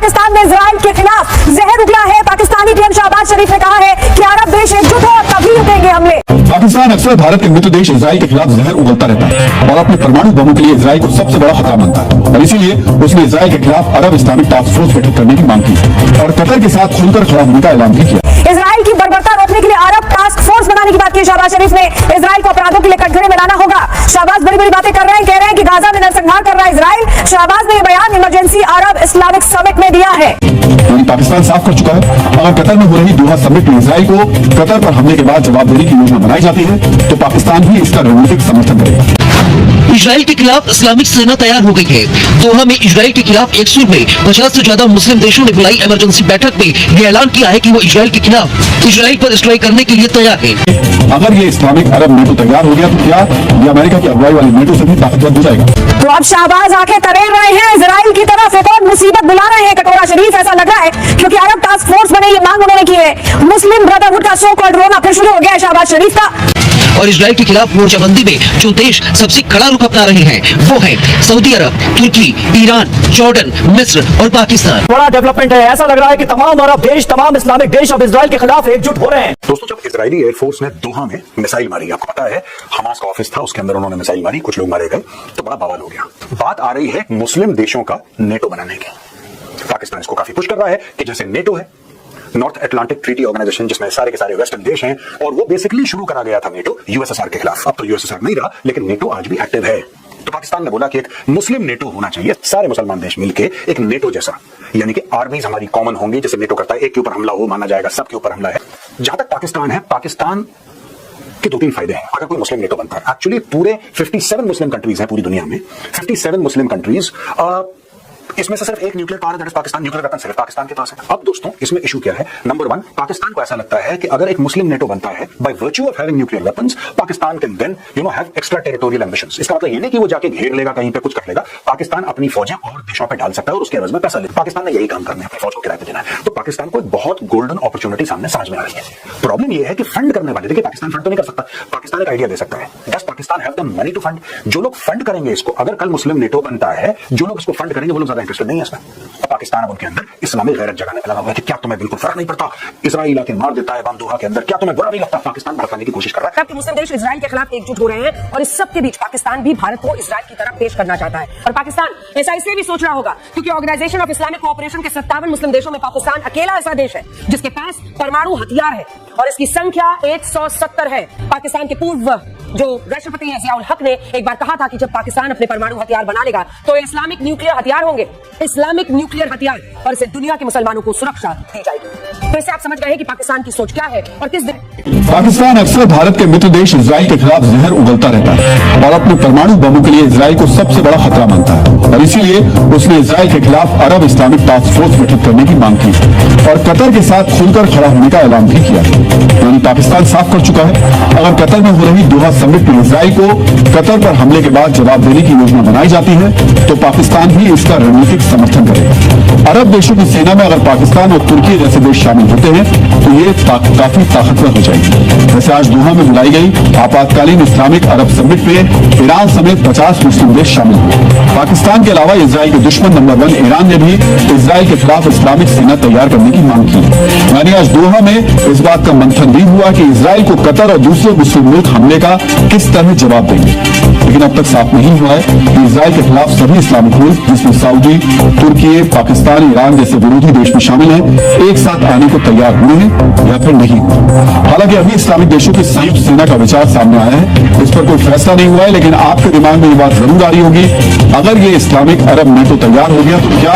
पाकिस्तान में इजराइल के खिलाफ जहर उगला है। पाकिस्तानी पीएम शहबाज शरीफ ने कहा है कि अरब देश एकजुट हो तभी रुकेंगे हमले। पाकिस्तान अक्सर भारत के मित्र देश इजराइल के खिलाफ जहर उगलता रहता है और अपने परमाणु बमों के लिए इजराइल को सबसे बड़ा खतरा मानता है और इसीलिए उसने इजराइल के खिलाफ अरब इस्लामिक टास्क फोर्स गठित करने की मांग की और कतर के साथ खुलकर खड़ा होने का ऐलान भी किया। इजराइल की बर्बरता रोकने के लिए अरब टास्क फोर्स बनाने की बात की शहबाज शरीफ ने। इजराइल को अपराधों के लिए कटघरे में लाना होगा। शहबाज बड़ी बड़ी बातें कर रहे हैं, कह रहे हैं कि गाजा में नरसंहार कर रहा है इजराइल। शहबाज ने यह बयान इमरजेंसी अरब इस्लामिक समिट में दिया है। पाकिस्तान साफ कर चुका है अगर कतर में हो रही दोहा समिट में इजराइल को कतर पर हमले के बाद जवाब देने की योजना बनाई जाती है तो पाकिस्तान भी इसका रणनीतिक समर्थन करेगा। इजराइल के खिलाफ इस्लामिक सेना तैयार हो गई है। दोहा में इजराइल के खिलाफ एक सुर में 50 से ज्यादा मुस्लिम देशों ने बुलाई इमरजेंसी बैठक में यह ऐलान किया है कि वो इजराइल के खिलाफ इजराइल पर स्ट्राइक करने के लिए तैयार है। अगर ये इस्लामिक अरब नेटो तैयार हो गया तो क्या ये अमेरिका की अगुवाई वाले नेटो से भी ताकतवर हो जाएगा? तो अब शहबाज आंखें तरेर रहे हैं, इजराइल की तरफ एक और मुसीबत बुला रहे हैं कटोरा शरीफ। ऐसा लग रहा है क्योंकि अरब टास्क फोर्स बने, ये मांग उन्होंने की है। मुस्लिम ब्रदरहुड का सो कॉल्ड रोना फिर शुरू हो गया है शहबाज शरीफ का। और इजराइल के खिलाफ मोर्चाबंदी में जो देश सबसे कड़ा रुख अपना रहे हैं वो है सऊदी अरब, तुर्की, ईरान, जॉर्डन, मिस्र और पाकिस्तान। बड़ा डेवलपमेंट है। ऐसा लग रहा है कि तमाम अरब देश, तमाम इस्लामिक देश अब इजराइल के खिलाफ एकजुट हो रहे हैं। दोस्तों, जब इजरायली एयरफोर्स ने दोहा में मिसाइल मारी, आपको पता है हमास का ऑफिस था, उसके अंदर उन्होंने मिसाइल मारी, कुछ लोग मारे गए, तो बड़ा बवाल हो गया। बात आ रही है मुस्लिम देशों का नेटो बनाने की। पाकिस्तान इसको काफी पुश कर रहा है कि जैसे नेटो है, नॉर्थ अटलांटिक ट्रीटी ऑर्गेनाइजेशन, जिसमें सारे के सारे वेस्टर्न देश हैं, और वो बेसिकली शुरू करा गया था नेटो यूएसएसआर के खिलाफ। अब तो यूएसएसआर नहीं रहा, लेकिन नेटो आज भी एक्टिव है। तो पाकिस्तान ने बोला कि एक मुस्लिम नेटो होना चाहिए, सारे मुसलमान देश मिलके एक नेटो जैसा, यानी कि आर्मीज हमारी कॉमन होंगी, जैसे नेटो करता है, एक के ऊपर हमला हो माना जाएगा, सबके ऊपर हमला है। जहां तक पाकिस्तान है, पाकिस्तान के 2-3 फायदे हैं अगर कोई मुस्लिम नेटो बनता है। एक्चुअली पूरे 57 मुस्लिम कंट्रीज हैं पूरी दुनिया में, 57 मुस्लिम कंट्रीज, इसमें से सिर्फ एक nuclear power that is Pakistan, nuclear weapon सिर्फ पाकिस्तान के पास है। अब दोस्तों, इसमें इशू क्या है? नंबर 1, पाकिस्तान को ऐसा लगता है कि अगर एक मुस्लिम नेटो बनता है, by virtue of having nuclear weapons, Pakistan can then have extra territorial ambitions. इसका मतलब ये नहीं कि वो जाके घेर लेगा, कहीं पे कुछ कर लेगा। पाकिस्तान अपनी फौजें और देशों पे डाल सकता है और उसके एवज में पैसा ले। पाकिस्तान ने यही काम करना है, अपनी फौज को किराए पे देना है। तो पाकिस्तान को एक बहुत गोल्डन अपॉर्चुनिटी सामने समझ में आ रही है। प्रॉब्लम ये है कि फंड करने वाले, देखिए पाकिस्तान फंड तो नहीं कर सकता, पाकिस्तान एक आइडिया दे सकता है। Does Pakistan have the money to fund? जो लोग फंड करेंगे इसको, अगर कल मुस्लिम नेटो बनता है, जो लोग इसको फंड करेंगे वो लोग ज्यादा इंटरेस्टेड नहीं है इसमें। पाकिस्तान अब उनके अंदर इस्लामिक गैरत जगाने पे लगा हुआ है कि क्या तुम्हें बिल्कुल फर्क नहीं पड़ता, इजराइल आके मार देता है बम दोहा के अंदर, क्या तुम्हें बुरा नहीं लगता? पाकिस्तान भड़काने की कोशिश कर रहा है। मुस्लिम देश इजराइल के खिलाफ एकजुट हो रहे हैं और इस सब के बीच पाकिस्तान भी भारत को इजराइल की तरफ पेश करना चाहता है। और पाकिस्तान ऐसा इसलिए भी सोच रहा होगा क्योंकि ऑर्गेनाइजेशन ऑफ इस्लामिक कोऑपरेशन के 57 मुस्लिम देशों में पाकिस्तान अकेला ऐसा देश है जिसके पास परमाणु हथियार है और इसकी संख्या 170 है। पाकिस्तान के पूर्व जो राष्ट्रपति है जियाउल हक ने एक बार कहा था कि जब पाकिस्तान अपने परमाणु हथियार बना लेगा तो इस्लामिक न्यूक्लियर हथियार होंगे, इस्लामिक न्यूक्लियर हथियार, और इससे दुनिया के मुसलमानों को सुरक्षा दी जाएगी। तो इससे आप समझ गए कि पाकिस्तान की सोच क्या है और किस दिन। पाकिस्तान अक्सर भारत के मित्र देश इजराइल के खिलाफ जहर उगलता रहता है और अपने परमाणु बमों के लिए इजराइल को सबसे बड़ा खतरा मानता है और इसीलिए उसने इजराइल के खिलाफ अरब इस्लामिक टास्क फोर्स गठित करने की मांग की और कतर के साथ खुलकर खड़ा होने का ऐलान भी किया। यानी पाकिस्तान साफ कर चुका है अगर कतर में हो रही दोहा समिट में इजराइल को कतर पर हमले के बाद जवाब देने की योजना बनाई जाती है तो पाकिस्तान भी इसका रणनीतिक समर्थन करेगा। अरब देशों की सेना में अगर पाकिस्तान और तुर्की जैसे देश शामिल होते हैं तो ये काफी ताकतवर हो जाएगी। वैसे आज दोहा में बुलाई गई आपातकालीन इस्लामिक अरब समिट में ईरान समेत 50 मुस्लिम देश शामिल हुए। पाकिस्तान के अलावा इजराइल के दुश्मन नंबर 1 ईरान ने भी इजराइल के खिलाफ इस्लामिक सेना तैयार करने की मांग की। यानी आज दोहा में इस बात का मंथन भी हुआ कि इजराइल को कतर और दूसरे मुस्लिम मुल्क हमले का किस तरह जवाब देंगे, लेकिन अब तक साफ नहीं हुआ है कि इजराइल के खिलाफ सभी इस्लामिक मुल्क जिसमें सऊदी, तुर्की, पाकिस्तान, ईरान जैसे विरोधी देश में शामिल हैं, एक साथ आने को तैयार हुए हैं या फिर नहीं। हालांकि अभी इस्लामिक देशों की संयुक्त सेना का विचार सामने आया है, इस पर कोई फैसला नहीं हुआ है, लेकिन आपके दिमाग में ये बात जरूर आ रही होगी अगर ये इस्लामिक अरब नेटो तैयार हो गया तो क्या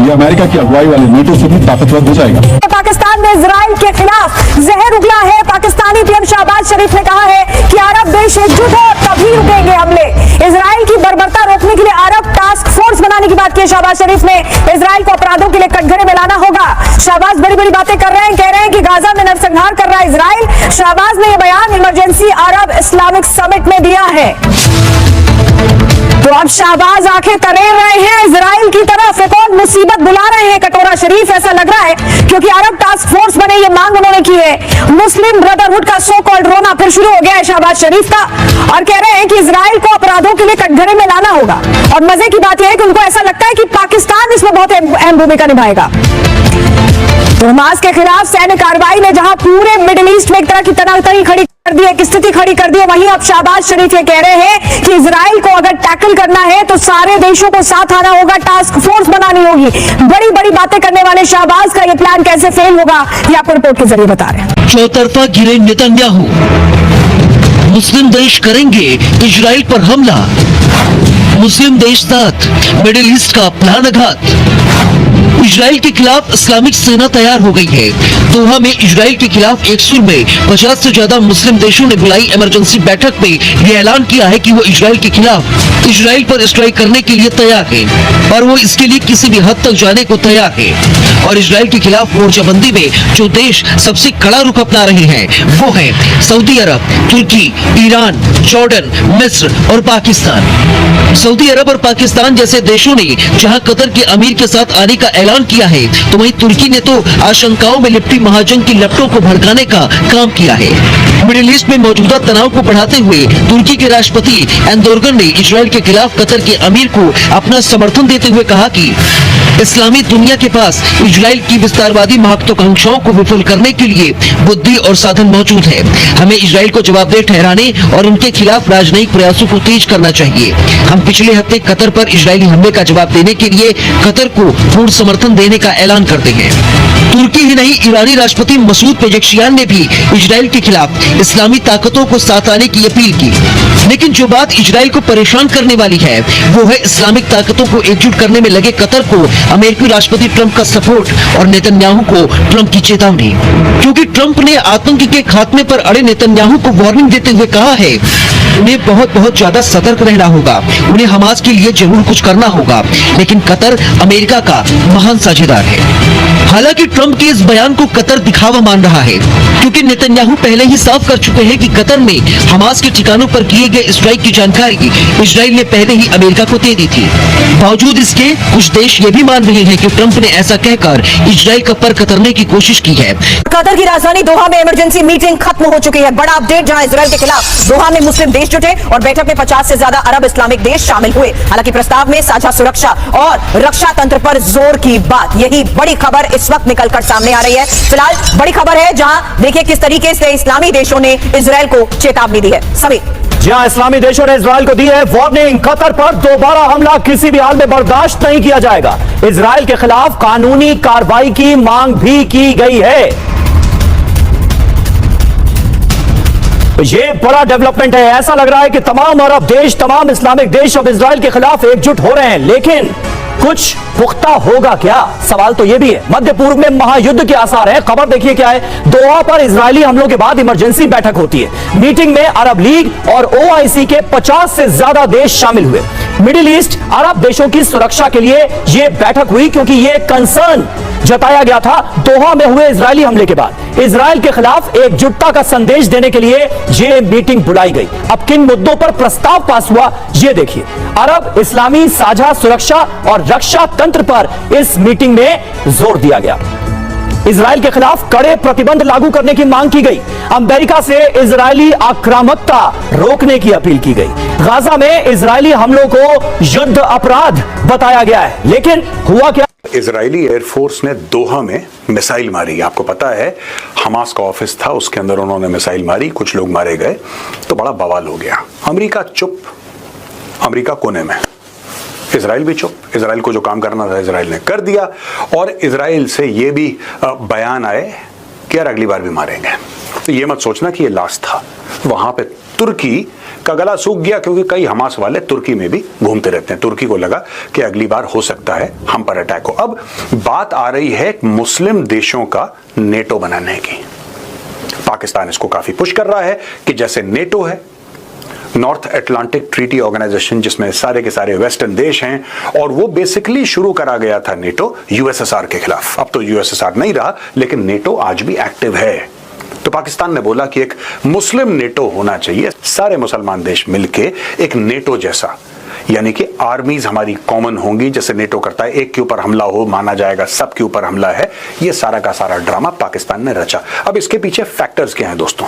ये अमेरिका की अगुवाई वाले नेटो से भी ताकतवर हो जाएगा? पाकिस्तान में इजराइल के खिलाफ जहर उगला है। पाकिस्तानी पीएम शहबाज शरीफ ने कहा है कि अरब देश एकजुट हो तभी रुकेंगे हमले। इजराइल की बर्बरता रोकने के लिए अरब टास्क फोर्स बनाने की बात की शहबाज शरीफ ने। इजराइल को अपराधों के लिए कटघरे में लाना होगा। शहबाज बड़ी बड़ी बातें कर रहे हैं, कह रहे हैं कि गाजा में नरसंहार कर रहा है इजराइल। शहबाज ने यह बयान इमरजेंसी अरब इस्लामिक समिट में दिया है। तो अब शहबाज आंखें तरेर रहे हैं इजराइल की तरफ, एक और मुसीबत बुला रहे हैं कटोरा शरीफ, ऐसा लग रहा है, क्योंकि अरब टास्क फोर्स बने, ये मांग उन्होंने की है। मुस्लिम ब्रदरहुड का सो कॉल्ड रोना फिर शुरू हो गया है शहबाज शरीफ का, और कह रहे हैं कि इजराइल को अपराधों के लिए कटघरे में लाना होगा। और मजे की बात यह है कि उनको ऐसा लगता है कि पाकिस्तान इसमें बहुत अहम भूमिका निभाएगा। तो हमास के खिलाफ सैन्य कार्रवाई ने जहां पूरे मिडिल ईस्ट में एक तरह की तनातनी खड़ी कर दी है, एक स्थिति खड़ी कर दी है, वहीं अब शहबाज शरीफ ये कह रहे हैं कि इजराइल को अगर टैकल करना है तो सारे देशों को साथ आना होगा, टास्क फोर्स बनानी होगी। बड़ी बड़ी बातें करने वाले शहबाज का ये प्लान कैसे फेल होगा, ये आपको रिपोर्ट के जरिए बता रहे हैं। चौतरफा गिरे नेतन्याहू, मुस्लिम देश करेंगे इजराइल पर हमला, मुस्लिम देश साथ मिडिल ईस्ट का प्राणघात। इजराइल के खिलाफ इस्लामिक सेना तैयार हो गई है। दोहा में इजराइल के खिलाफ एक सुर में 50 से ज्यादा मुस्लिम देशों ने बुलाई इमरजेंसी बैठक में यह ऐलान किया है कि वो इजराइल के खिलाफ इजराइल पर स्ट्राइक करने के लिए तैयार है, और वो इसके लिए किसी भी हद तक जाने को तैयार है। और इजराइल के खिलाफ मोर्चाबंदी में जो देश सबसे कड़ा रुख अपना रहे हैं वो है सऊदी अरब, तुर्की, ईरान, जॉर्डन, मिस्र और पाकिस्तान। सऊदी अरब और पाकिस्तान जैसे देशों ने जहां कतर के अमीर के साथ आने का ऐलान किया है, तो वहीं तुर्की ने तो आशंकाओं में लिपटी महाजंग की लपटों को भड़काने का काम किया है। मिडिल ईस्ट में मौजूदा तनाव को बढ़ाते हुए तुर्की के राष्ट्रपति एर्दोगन ने इजराइल के खिलाफ कतर के अमीर को अपना समर्थन देते हुए कहा कि इस्लामी दुनिया के पास इजराइल की विस्तारवादी महत्वाकांक्षाओं को विफल करने के लिए बुद्धि और साधन मौजूद है। हमें इजराइल को जवाबदेह ठहराने और उनके खिलाफ राजनयिक प्रयासों को तेज करना चाहिए। हम पिछले हफ्ते कतर पर इजरायली हमले का जवाब देने के लिए कतर को पूर्ण समर्थन देने का ऐलान करते हैं। तुर्की ही नहीं, ईरानी राष्ट्रपति मसूद पेजेश्कियान ने भी इजराइल के खिलाफ इस्लामी ताकतों को साथ आने की अपील की। लेकिन जो बात इजराइल को परेशान करने वाली है वो है इस्लामिक ताकतों को एकजुट करने में लगे कतर को अमेरिकी राष्ट्रपति ट्रंप का सपोर्ट और नेतन्याहू को ट्रंप की चेतावनी, क्योंकि ट्रंप ने आतंक के खात्मे पर अड़े नेतन्याहू को वार्निंग देते हुए कहा है उन्हें बहुत ज्यादा सतर्क रहना होगा, उन्हें हमास के लिए जरूर कुछ करना होगा। लेकिन कतर अमेरिका का महान साझेदार है। हालांकि ट्रंप के इस बयान को कतर दिखावा मान रहा है, क्योंकि नेतन्याहू पहले ही साफ कर चुके हैं कि कतर में हमास के ठिकानों पर किए गए स्ट्राइक की जानकारी इजराइल ने पहले ही अमेरिका को दे दी थी। बावजूद इसके कुछ देश ये भी मान रहे हैं कि ट्रंप ने ऐसा कहकर इजराइल का पर कतरने की कोशिश की है। कतर की राजधानी दोहा में इमरजेंसी मीटिंग खत्म हो चुकी है। बड़ा अपडेट, जहां इजराइल के खिलाफ दोहा में मुस्लिम देश जुटे और बैठक में 50 से ज्यादा अरब इस्लामिक देश शामिल हुए। हालांकि प्रस्ताव में साझा सुरक्षा और रक्षा तंत्र पर जोर की बात, यही बड़ी खबर इस वक्त निकलकर सामने आ रही है। फिलहाल बड़ी खबर है, जहां देखिए किस तरीके से इस्लामी देशों ने इजराइल को चेतावनी दी है। समीर, जहां इस्लामी देशों ने इजराइल को दी है वार्निंग, कतर पर दोबारा हमला किसी भी हाल में बर्दाश्त नहीं किया जाएगा। इजराइल के खिलाफ कानूनी कार्रवाई की मांग भी की गई है। ये बड़ा डेवलपमेंट है। ऐसा लग रहा है कि तमाम अरब देश, तमाम इस्लामिक देश अब इजराइल के खिलाफ एकजुट हो रहे हैं। लेकिन कुछ पुख्ता होगा क्या, सवाल तो यह भी है। मध्य पूर्व में महायुद्ध के आसार हैं। खबर देखिए क्या है, दोहा पर इजरायली हमलों के बाद इमरजेंसी बैठक होती है। मीटिंग में अरब लीग और ओआईसी के 50 से ज्यादा देश शामिल हुए। मिडिल ईस्ट अरब देशों की सुरक्षा के लिए यह बैठक हुई, क्योंकि यह कंसर्न जताया गया था दोहा में हुए इजरायली हमले के बाद। इजराइल के खिलाफ एकजुटता का संदेश देने के लिए यह मीटिंग बुलाई गई। अब किन मुद्दों पर प्रस्ताव पास हुआ यह देखिए। अरब इस्लामी साझा सुरक्षा और रक्षा तंत्र पर इस मीटिंग में जोर दिया गया। इजराइल के खिलाफ कड़े प्रतिबंध लागू करने की मांग की गई। अमेरिका से इजरायली आक्रामकता रोकने की अपील की गई। गाजा में इजरायली हमलों को युद्ध अपराध बताया गया है। लेकिन हुआ क्या? इजरायली एयरफोर्स ने दोहा में मिसाइल मारी। आपको पता है हमास का ऑफिस था, उसके अंदर उन्होंने मिसाइल मारी, कुछ लोग मारे गए, तो बड़ा बवाल हो गया। अमेरिका चुप, अमेरिका कोने में, इजराइल भी चुप। इजराइल को जो काम करना था इजराइल ने कर दिया, और इजराइल से ये भी बयान आए कि यार अगली बार भी मारेंगे। तो ये मत सोचना कि ये लास्ट था। वहां पे तुर्की का गला सूख गया, क्योंकि कई हमास वाले तुर्की में भी घूमते रहते हैं। तुर्की को लगा कि अगली बार हो सकता है हम पर अटैक हो। अब बात आ रही है मुस्लिम देशों का नेटो बनाने की। पाकिस्तान इसको काफी पुश कर रहा है कि जैसे नेटो है नॉर्थ अटलांटिक ट्रीटी ऑर्गेनाइजेशन, जिसमें सारे के सारे वेस्टर्न देश हैं, और वो बेसिकली शुरू करा गया था नेटो यूएसएसआर के खिलाफ। अब तो यूएसएसआर नहीं रहा, लेकिन नेटो आज भी एक्टिव है। तो पाकिस्तान ने बोला कि एक मुस्लिम नेटो होना चाहिए, सारे मुसलमान देश मिलके एक नेटो जैसा, यानी कि आर्मीज हमारी कॉमन होंगी, जैसे नेटो करता है, एक के ऊपर हमला हो माना जाएगा, सब के ऊपर हमला है। ये सारा का सारा ड्रामा पाकिस्तान ने रचा। अब इसके पीछे फैक्टर्स क्या हैं दोस्तों?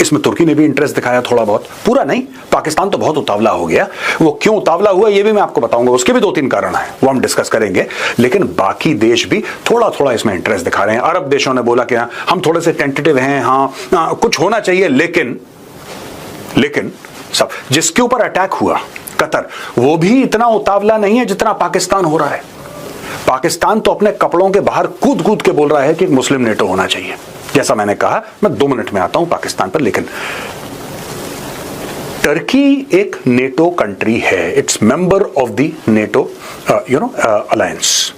इसमें तुर्की ने भी इंटरेस्ट दिखाया थोड़ा बहुत, पूरा नहीं। पाकिस्तान तो बहुत उतावला हो गया। वो क्यों उतावला हुआ ये भी मैं आपको बताऊंगा, उसके भी 2-3 कारण हैं, वो हम डिस्कस करेंगे। लेकिन बाकी देश भी थोड़ा थोड़ा इसमें इंटरेस्ट दिखा रहे हैं। अरब देशों ने बोला कि हम थोड़े से टेंटेटिव हैं, हाँ कुछ होना चाहिए, लेकिन सब जिसके ऊपर अटैक हुआ कतर, वो भी इतना उतावला नहीं है जितना पाकिस्तान हो रहा है। पाकिस्तान तो अपने कपड़ों के बाहर कूद कूद के बोल रहा है कि एक मुस्लिम नेटो होना चाहिए। जैसा मैंने कहा, मैं 2 मिनट में आता हूं पाकिस्तान पर। लेकिन टर्की एक नेटो कंट्री है, its member of the NATO alliance,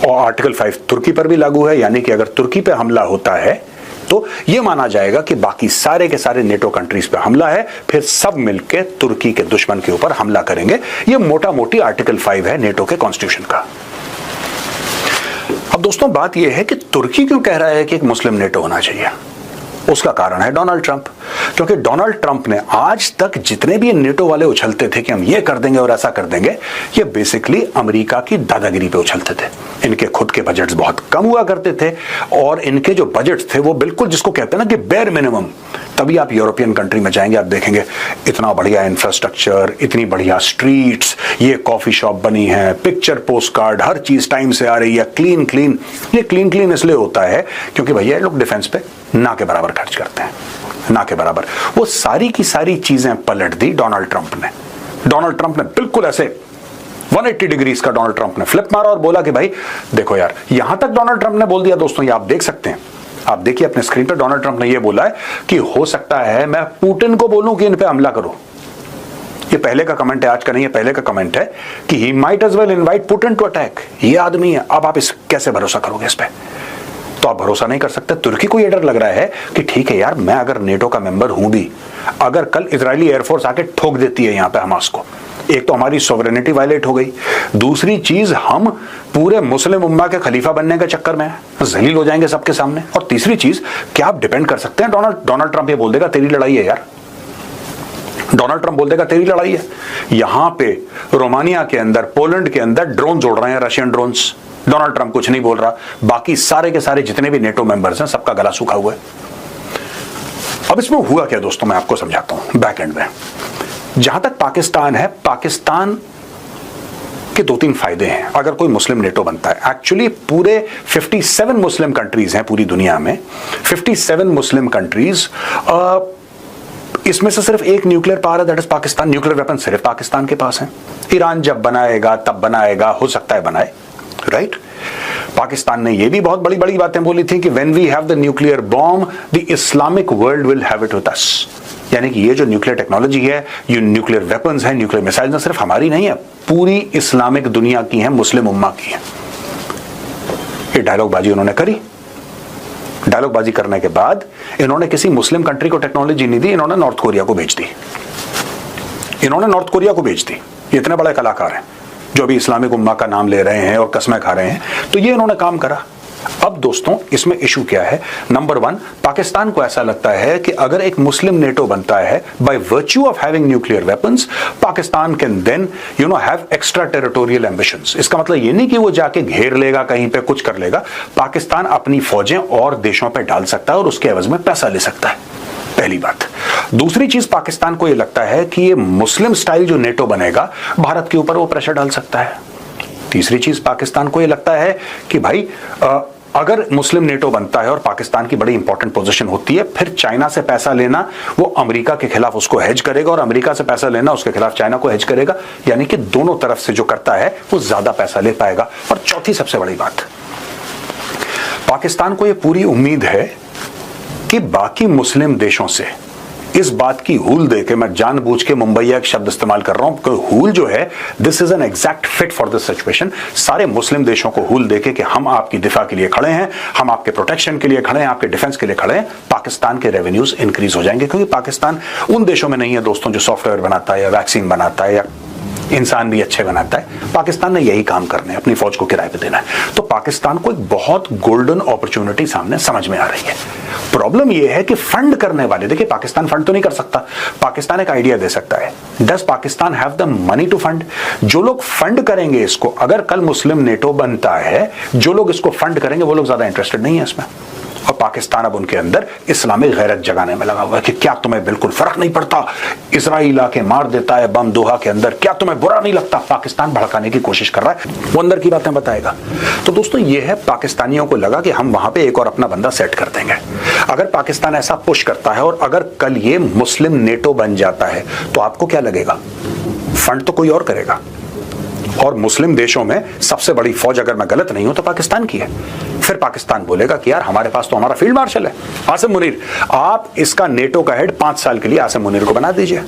और आर्टिकल 5 तुर्की पर भी लागू है। यानी कि अगर तुर्की पे हमला होता है तो यह माना जाएगा कि बाकी सारे के सारे नेटो कंट्रीज पे हमला है, फिर सब मिलकर तुर्की के दुश्मन के ऊपर हमला करेंगे। यह मोटा मोटी आर्टिकल 5 है नेटो के कॉन्स्टिट्यूशन का। अब दोस्तों बात यह है कि तुर्की क्यों कह रहा है कि एक मुस्लिम नेटो होना चाहिए? उसका कारण है डोनाल्ड ट्रंप। क्योंकि डोनाल्ड ट्रंप ने आज तक जितने भी नेटो वाले उछलते थे कि हम ये कर देंगे और ऐसा कर देंगे, ये बेसिकली अमेरिका की दादागिरी पे उछलते थे। इनके खुद के बजट्स बहुत कम हुआ करते थे, और इनके जो बजट्स थे वो बिल्कुल जिसको कहते हैं ना कि बेयर मिनिमम। तभी आप यूरोपियन कंट्री में जाएंगे, आप देखेंगे इतना बढ़िया इंफ्रास्ट्रक्चर, इतनी बढ़िया स्ट्रीट्स, ये कॉफी शॉप बनी है, पिक्चर पोस्ट कार्ड, हर चीज टाइम से आ रही है, क्लीन। ये क्लीन इसलिए होता है क्योंकि भैया लोग डिफेंस पे ना के बराबर खर्च करते हैं, ना के बराबर। वो सारी की सारी चीजें पलट दी डोनाल्ड ट्रंप ने। डोनाल्ड ट्रंप ने बिल्कुल ऐसे 180 डिग्रीज का डोनाल्ड ट्रंप ने फ्लिप मारा और बोला कि भाई देखो यार, यहां तक डोनाल्ड ट्रंप ने बोल दिया दोस्तों, ये आप देख सकते हैं, आप देखिए अपने स्क्रीन पर, डोनाल्ड ट्रंप ने ये बोला है कि हो सकता है मैं पुतिन को बोलूं कि इन पे हमला करो। ये पहले का कमेंट है, आज का नहीं है, पहले का कमेंट है कि he might as well invite Putin to attack. ये आदमी है। अब आप इस कैसे भरोसा करोगे इस पे? तो आप भरोसा नहीं कर सकते। तुर्की को ये डर लग रहा है कि ठीक है यार, मैं अगर नेटो का मेंबर हूं भी, अगर कल इजरायली एयरफोर्स आके ठोक देती है यहां पे हमास को, एक तो हमारी सॉवरेनिटी वायलेट हो गई, दूसरी चीज हम पूरे मुस्लिम उम्मा के खलीफा बनने के चक्कर में जलील हो जाएंगे सबके सामने, और तीसरी चीज, क्या आप डिपेंड कर सकते हैं डोनाल्ड ट्रंप ये बोल देगा तेरी लड़ाई है यार, डोनाल्ड ट्रंप बोल देगा तेरी लड़ाई है। यहां पे रोमानिया के अंदर, पोलैंड के अंदर ड्रोन जोड़ रहे हैं, रशियन ड्रोन्स। डोनाल्ड ट्रंप कुछ नहीं बोल रहा, बाकी सारे के सारे जितने भी नेटो मेंबर्स हैं सबका गला सूखा हुआ है। अब इसमें हुआ क्या दोस्तों, मैं आपको समझाता हूं बैक एंड में। जहां तक पाकिस्तान है, पाकिस्तान के 2-3 फायदे हैं अगर कोई मुस्लिम नेटो बनता है। एक्चुअली पूरे 57 मुस्लिम कंट्रीज हैं पूरी दुनिया में, 57 मुस्लिम कंट्रीज, इसमें से सिर्फ एक न्यूक्लियर पावर है, that is Pakistan. Nuclear weapon सिर्फ पाकिस्तान के पास है। ईरान जब बनाएगा तब बनाएगा, हो सकता है बनाए, राइट? पाकिस्तान ने ये भी बहुत बड़ी बड़ी बातें बोली थी कि when we have the nuclear bomb, the Islamic world will have it with us. यानी कि ये जो न्यूक्लियर टेक्नोलॉजी है, ये न्यूक्लियर वेपन्स है, न्यूक्लियर मिसाइल्स, सिर्फ हमारी नहीं है, पूरी इस्लामिक दुनिया की है, मुस्लिम उम्मा की है। ये डायलॉग बाजी उन्होंने करी। डायलॉग बाजी करने के बाद इन्होंने किसी मुस्लिम कंट्री को टेक्नोलॉजी नहीं दी, इन्होंने नॉर्थ कोरिया को भेज दी। इन्होंने नॉर्थ कोरिया को भेज दी। ये इतने बड़े कलाकार हैं जो अभी इस्लामिक उम्मा का नाम ले रहे हैं और कस्में खा रहे हैं, तो ये इन्होंने काम करा। अब दोस्तों इसमें इशू क्या है? नंबर 1, पाकिस्तान को ऐसा लगता है कि अगर एक मुस्लिम नेटो बनता है, by virtue of having nuclear weapons, Pakistan can then have extra territorial ambitions. इसका मतलब ये नहीं कि वो जाके घेर लेगा, कहीं पे कुछ कर लेगा। पाकिस्तान अपनी फौजें और देशों पे डाल सकता है और उसके एवज में पैसा ले सकता है, पहली बात। दूसरी चीज, पाकिस्तान को ये लगता है कि ये मुस्लिम स्टाइल जो नेटो बनेगा, भारत के ऊपर वो प्रेशर डाल सकता है। तीसरी चीज, पाकिस्तान को ये लगता है कि भाई अगर मुस्लिम नेटो बनता है और पाकिस्तान की बड़ी इंपॉर्टेंट पोजीशन होती है, फिर चाइना से पैसा लेना, वो अमेरिका के खिलाफ उसको हेज करेगा, और अमेरिका से पैसा लेना, उसके खिलाफ चाइना को हेज करेगा। यानी कि दोनों तरफ से जो करता है वो ज्यादा पैसा ले पाएगा। और चौथी सबसे बड़ी बात, पाकिस्तान को यह पूरी उम्मीद है कि बाकी मुस्लिम देशों से इस बात की हूल दे के, मैं जानबूझ के मुंबईया एक शब्द इस्तेमाल कर रहा हूं, कि हूल जो है, this is an exact fit for this situation. सारे मुस्लिम देशों को हूल देके कि हम आपकी दिफा के लिए खड़े हैं, हम आपके प्रोटेक्शन के लिए खड़े हैं, आपके डिफेंस के लिए खड़े हैं, पाकिस्तान के रेवेन्यूज इंक्रीज हो जाएंगे। क्योंकि पाकिस्तान उन देशों में नहीं है दोस्तों जो सॉफ्टवेयर बनाता है या वैक्सीन बनाता है या इंसान भी अच्छे बनाता है। पाकिस्तान ने यही काम करने, अपनी फौज को किराए पे देना है। तो पाकिस्तान को एक बहुत गोल्डन अपॉर्चुनिटी सामने समझ में आ रही है। प्रॉब्लम यह है कि फंड करने वाले, देखिए पाकिस्तान फंड तो नहीं कर सकता, पाकिस्तान एक आइडिया दे सकता है। Does Pakistan have the money to fund? जो लोग फंड करेंगे इसको, अगर कल मुस्लिम नेटो बनता है, जो लोग इसको फंड करेंगे वो लोग ज्यादा इंटरेस्टेड नहीं है इसमें। और पाकिस्तान अब उनके अंदर इस्लामिक गैरत जगाने में लगा हुआ है कि क्या तुम्हें बिल्कुल फर्क नहीं पड़ता, इजराइल आके मार देता है बम दोहा के अंदर, क्या तुम्हें बुरा नहीं लगता? पाकिस्तान भड़काने की कोशिश कर रहा है, वो अंदर की बातें बताएगा। तो दोस्तों ये है, पाकिस्तानियों को लगा कि हम वहां पे एक और अपना बंदा सेट कर देंगे। अगर पाकिस्तान ऐसा पुश करता है और अगर कल ये मुस्लिम नेटो बन जाता है तो आपको क्या लगेगा? फंड तो कोई और करेगा। और मुस्लिम देशों में सबसे बड़ी फौज, अगर मैं गलत नहीं हूं, तो पाकिस्तान की है। फिर पाकिस्तान बोलेगा कि यार हमारे पास तो हमारा फील्ड मार्शल है आसिम मुनीर, आप इसका नेटो का हेड 5 साल के लिए आसिम मुनीर को बना दीजिए।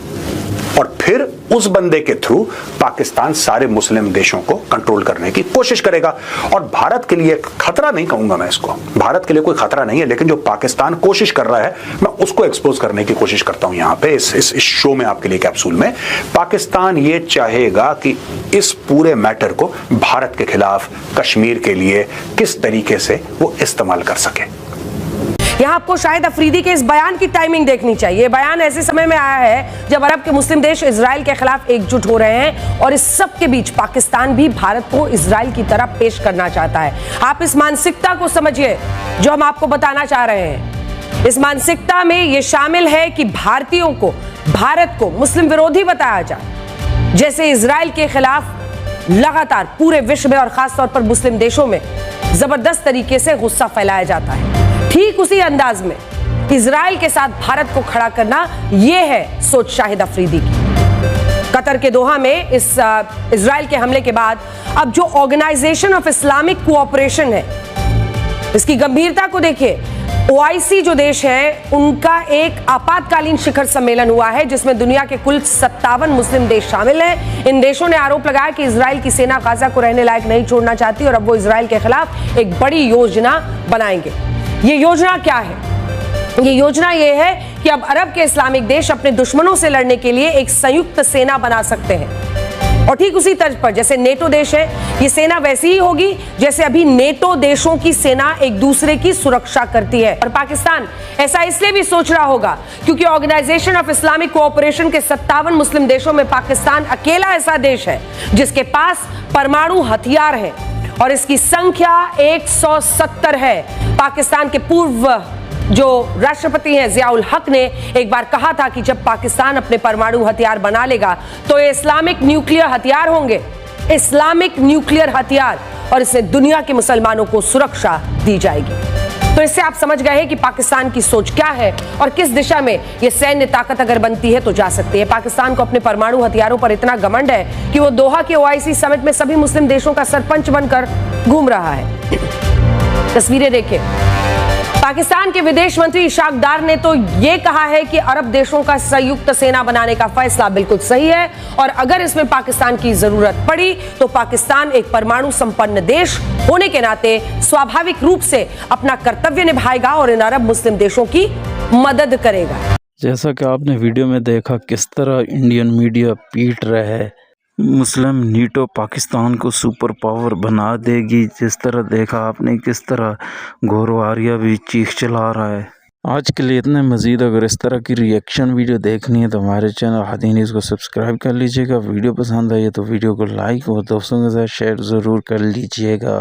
और फिर उस बंदे के थ्रू पाकिस्तान सारे मुस्लिम देशों को कंट्रोल करने की कोशिश करेगा। और भारत के लिए खतरा नहीं कहूंगा मैं इसको, भारत के लिए कोई खतरा नहीं है, लेकिन जो पाकिस्तान कोशिश कर रहा है, मैं उसको एक्सपोज करने की कोशिश करता हूं यहां पे इस शो में, आपके लिए कैप्सूल में। पाकिस्तान ये चाहेगा कि इस पूरे मैटर को भारत के खिलाफ, कश्मीर के लिए किस तरीके से वो इस्तेमाल कर सके। यहां आपको शाहिद अफरीदी के इस बयान की टाइमिंग देखनी चाहिए। बयान ऐसे समय में आया है जब अरब के मुस्लिम देश इजराइल के खिलाफ एकजुट हो रहे हैं और इस सब के बीच पाकिस्तान भी भारत को इजराइल की तरह पेश करना चाहता है। आप इस मानसिकता को समझिए जो हम आपको बताना चाह रहे हैं। इस मानसिकता में यह शामिल है कि भारतीयों को, भारत को मुस्लिम विरोधी बताया जाए, जैसे इजराइल के खिलाफ लगातार पूरे विश्व में और खासतौर पर मुस्लिम देशों में जबरदस्त तरीके से गुस्सा फैलाया जाता है। ठीक उसी अंदाज में इजराइल के साथ भारत को खड़ा करना, यह है सोच शाहिद अफरीदी की। कतर के दोहा में इस इजराइल के हमले के बाद अब जो ऑर्गेनाइजेशन ऑफ इस्लामिक कोऑपरेशन है, इसकी गंभीरता को देखिए। ओआईसी जो देश है, उनका एक आपातकालीन शिखर सम्मेलन हुआ है जिसमें दुनिया के कुल 57 मुस्लिम देश शामिल हैं। इन देशों ने आरोप लगाया कि इजराइल की सेना गाजा को रहने लायक नहीं छोड़ना चाहती और अब वो इजराइल के खिलाफ एक बड़ी योजना बनाएंगे। ये योजना क्या है? ये योजना ये है कि अब अरब के इस्लामिक देश अपने दुश्मनों से लड़ने के लिए एक संयुक्त सेना बना सकते हैं। और ठीक उसी तर्ज पर जैसे नेटो देश है, ये सेना वैसी ही होगी जैसे अभी नेटो देशों की सेना एक दूसरे की सुरक्षा करती है। और पाकिस्तान ऐसा इसलिए भी सोच रहा होगा क्योंकि ऑर्गेनाइजेशन ऑफ इस्लामिक कोऑपरेशन के 57 मुस्लिम देशों में पाकिस्तान अकेला ऐसा देश है जिसके पास परमाणु हथियार है और इसकी संख्या 170 है। पाकिस्तान के पूर्व जो राष्ट्रपति हैं जियाउल हक ने एक बार कहा था कि जब पाकिस्तान अपने परमाणु हथियार बना लेगा तो ये इस्लामिक न्यूक्लियर हथियार होंगे, इस्लामिक न्यूक्लियर हथियार, और इससे दुनिया के मुसलमानों को सुरक्षा दी जाएगी। तो इससे आप समझ गए हैं कि पाकिस्तान की सोच क्या है और किस दिशा में यह सैन्य ताकत अगर बनती है तो जा सकती है। पाकिस्तान को अपने परमाणु हथियारों पर इतना घमंड है कि वो दोहा के ओआईसी समिट में सभी मुस्लिम देशों का सरपंच बनकर घूम रहा है। तस्वीरें देखें। पाकिस्तान के विदेश मंत्री इशाक डार ने तो यह कहा है कि अरब देशों का संयुक्त सेना बनाने का फैसला बिल्कुल सही है और अगर इसमें पाकिस्तान की जरूरत पड़ी तो पाकिस्तान एक परमाणु संपन्न देश होने के नाते स्वाभाविक रूप से अपना कर्तव्य निभाएगा और इन अरब मुस्लिम देशों की मदद करेगा। जैसा कि आपने वीडियो में देखा किस तरह इंडियन मीडिया पीट रहा है, मुस्लिम नीटो पाकिस्तान को सुपर पावर बना देगी। जिस तरह देखा आपने किस तरह घोरवारिया भी चीख चला रहा है। आज के लिए इतने मज़ीद अगर इस तरह की रिएक्शन वीडियो देखनी है तो हमारे चैनल हादी न्यूज़ को सब्सक्राइब कर लीजिएगा। वीडियो पसंद आई है तो वीडियो को लाइक और दोस्तों के साथ शेयर ज़रूर कर लीजिएगा।